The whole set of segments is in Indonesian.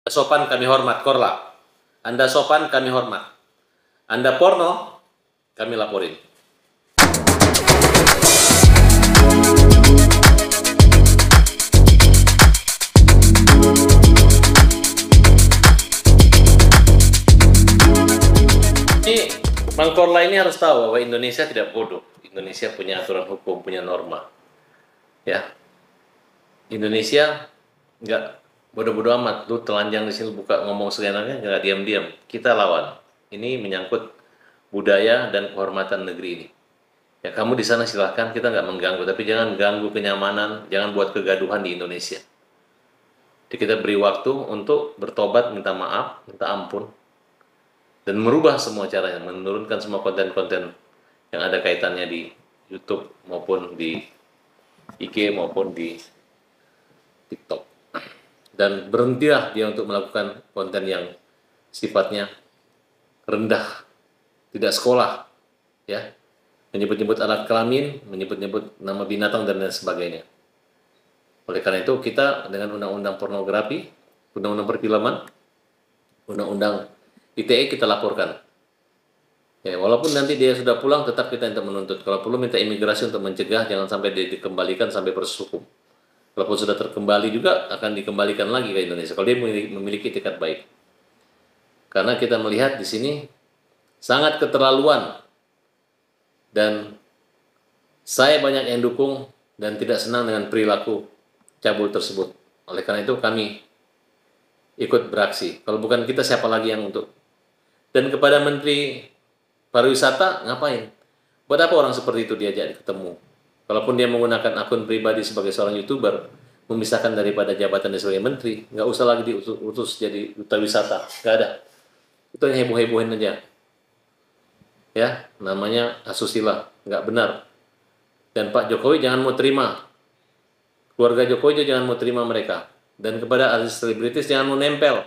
Sopan kami hormat, Korla. Anda sopan kami hormat. Anda porno, kami laporin. Jadi, Bang Korla ini harus tahu bahwa Indonesia tidak bodoh. Indonesia punya aturan hukum, punya norma. Ya, Indonesia nggak bodoh-bodoh amat. Lu telanjang di sini buka ngomong seenaknya, nggak diam-diam. Kita lawan. Ini menyangkut budaya dan kehormatan negeri ini. Ya, kamu di sana silahkan, kita nggak mengganggu, tapi jangan ganggu kenyamanan, jangan buat kegaduhan di Indonesia. Jadi kita beri waktu untuk bertobat, minta maaf, minta ampun, dan merubah semua caranya, menurunkan semua konten-konten yang ada kaitannya di YouTube maupun di IG maupun di TikTok. Dan berhentilah dia untuk melakukan konten yang sifatnya rendah, tidak sekolah, ya, menyebut-nyebut alat kelamin, menyebut-nyebut nama binatang dan lain sebagainya. Oleh karena itu kita dengan undang-undang pornografi, undang-undang perfilman, undang-undang ITE kita laporkan. Ya, walaupun nanti dia sudah pulang, tetap kita untuk menuntut. Kalau perlu minta imigrasi untuk mencegah, jangan sampai dia dikembalikan sampai proses hukum. Walaupun sudah terkembali juga akan dikembalikan lagi ke Indonesia kalau dia memiliki etikat baik. Karena kita melihat di sini sangat keterlaluan dan saya banyak yang dukung dan tidak senang dengan perilaku cabul tersebut. Oleh karena itu kami ikut beraksi. Kalau bukan kita siapa lagi yang untuk? Dan kepada Menteri Pariwisata ngapain? Buat apa orang seperti itu diajak ketemu? Kalaupun dia menggunakan akun pribadi sebagai seorang YouTuber, memisahkan daripada jabatannya sebagai menteri, nggak usah lagi diutus jadi duta wisata, nggak ada. Itu yang heboh-hebohin aja. Ya, namanya asusila, nggak benar. Dan Pak Jokowi jangan mau terima, keluarga Jokowi jangan mau terima mereka. Dan kepada artis selebritis jangan mau nempel.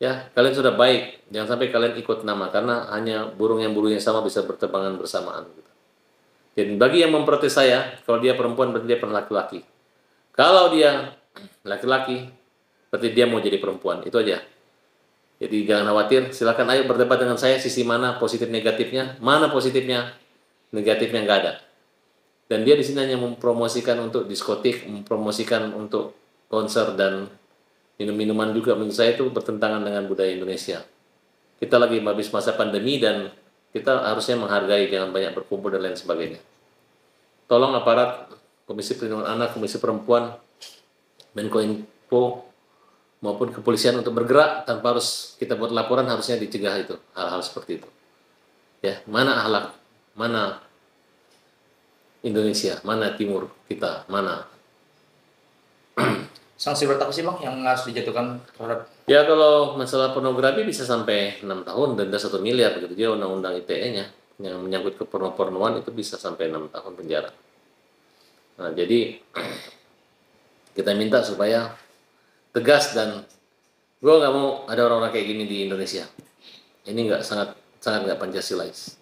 Ya, kalian sudah baik, jangan sampai kalian ikut nama, karena hanya burung yang bulunya sama bisa berterbangan bersamaan. Jadi bagi yang memprotes saya, kalau dia perempuan berarti dia pernah laki-laki. Kalau dia laki-laki, berarti dia mau jadi perempuan. Itu aja. Jadi jangan khawatir, silakan ayo berdebat dengan saya sisi mana positif negatifnya, mana positifnya, negatifnya nggak ada. Dan dia di sini hanya mempromosikan untuk diskotik, mempromosikan untuk konser dan minum-minuman juga. Menurut saya itu bertentangan dengan budaya Indonesia. Kita lagi habis masa pandemi dan kita harusnya menghargai, jangan banyak berkumpul dan lain sebagainya. Tolong aparat Komisi Perlindungan Anak, Komisi Perempuan, Menkominfo maupun kepolisian untuk bergerak tanpa harus kita buat laporan, harusnya dicegah itu hal-hal seperti itu. Ya, mana akhlak, mana Indonesia, mana timur kita, mana. Sanksi berat apa sih Bang yang harus dijatuhkan terhadap? Ya kalau masalah pornografi bisa sampai 6 tahun, denda 1 miliar begitu. Dia undang-undang ITE-nya yang menyangkut ke pornoan itu bisa sampai 6 tahun penjara. Nah, jadi kita minta supaya tegas, dan gue nggak mau ada orang-orang kayak gini di Indonesia. Ini sangat nggak Pancasilais.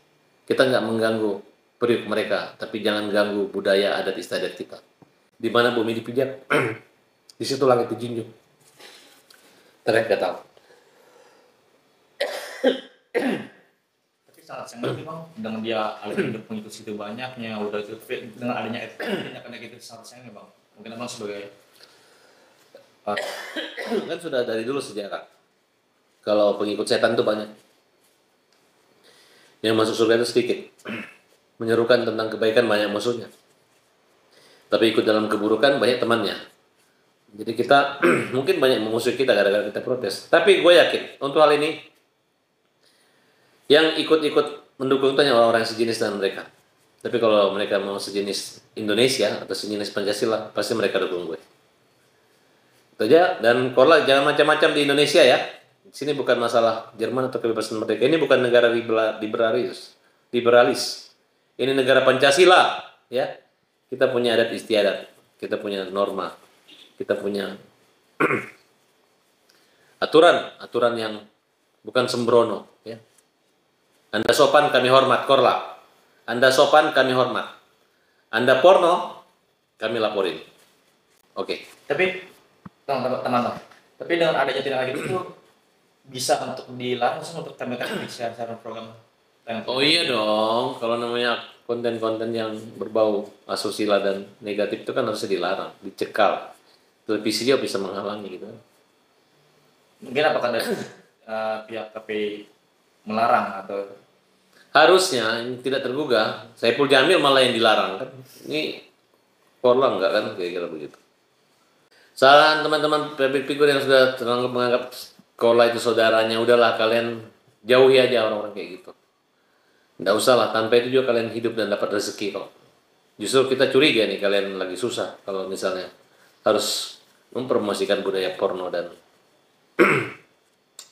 Kita nggak mengganggu periuk mereka, tapi jangan ganggu budaya adat istiadat kita. Di mana bumi dipijak, di situ langit dijunjung. Ternyata tahu. Tapi sangat sayang sih Bang, dengan dia alih pengikut situ banyaknya, udah itu dengan adanya tindakan gitu sangat sayang ya Bang. Mungkin Abang sebagai kan sudah dari dulu sejarah. Kalau pengikut setan itu banyak. Yang masuk surga itu sedikit. Menyerukan tentang kebaikan banyak musuhnya. Tapi ikut dalam keburukan banyak temannya. Jadi kita mungkin banyak memusuhi kita gara-gara kita protes. Tapi gue yakin untuk hal ini yang ikut-ikut mendukung itu hanya orang-orang yang sejenis dengan mereka. Tapi kalau mereka mau sejenis Indonesia atau sejenis Pancasila, pasti mereka dukung gue. Itu aja. Dan Korla jangan macam-macam di Indonesia ya. Di sini bukan masalah Jerman atau kebebasan merdeka. Ini bukan negara liberalis. Ini negara Pancasila, ya. Kita punya adat istiadat, kita punya norma, kita punya aturan yang bukan sembrono, ya. Anda sopan kami hormat, Korla. Anda sopan kami hormat. Anda porno kami laporin. Oke. tapi teman-teman Tapi dengan adanya tindak lanjut itu bisa untuk dilarang langsung untuk tampilkan di siaran program. Oh iya dong, kalau namanya konten-konten yang berbau asusila dan negatif itu kan harus dilarang, dicekal. Televisi dia bisa menghalangi gitu. Mungkin apakah dari pihak KPI melarang atau Harusnya ini tidak tergugah. Saipul Jamil malah yang dilarang kan. Ini Korla enggak kan kira-kira begitu. Saran teman-teman public figure yang sudah terlalu menganggap Korla itu saudaranya, udahlah kalian jauhi aja orang-orang kayak gitu. Nggak usah lah, tanpa itu juga kalian hidup dan dapat rezeki kok. Justru kita curiga nih kalian lagi susah kalau misalnya harus mempromosikan budaya porno dan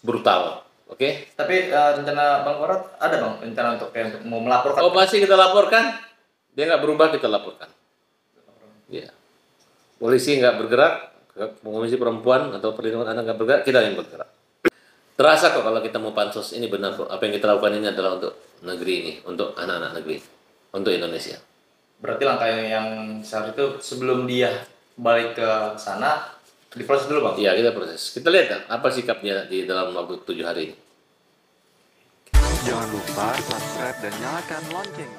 brutal. Oke? tapi rencana Bang Korat ada Bang rencana untuk kayak untuk mau melaporkan Oh pasti kita laporkan. Dia nggak berubah kita laporkan. Ya. Polisi nggak bergerak, Komisi Perempuan atau Perlindungan Anak nggak bergerak, kita yang bergerak. Terasa kok kalau kita mau pansos ini benar kok. Apa yang kita lakukan ini adalah untuk negeri ini, untuk anak-anak negeri, untuk Indonesia. berarti langkah yang saat itu sebelum dia balik ke sana diproses dulu Bang. Iya kita proses. Kita lihat kan, apa sikapnya di dalam waktu 7 hari ini. Jangan lupa subscribe dan nyalakan loncengnya.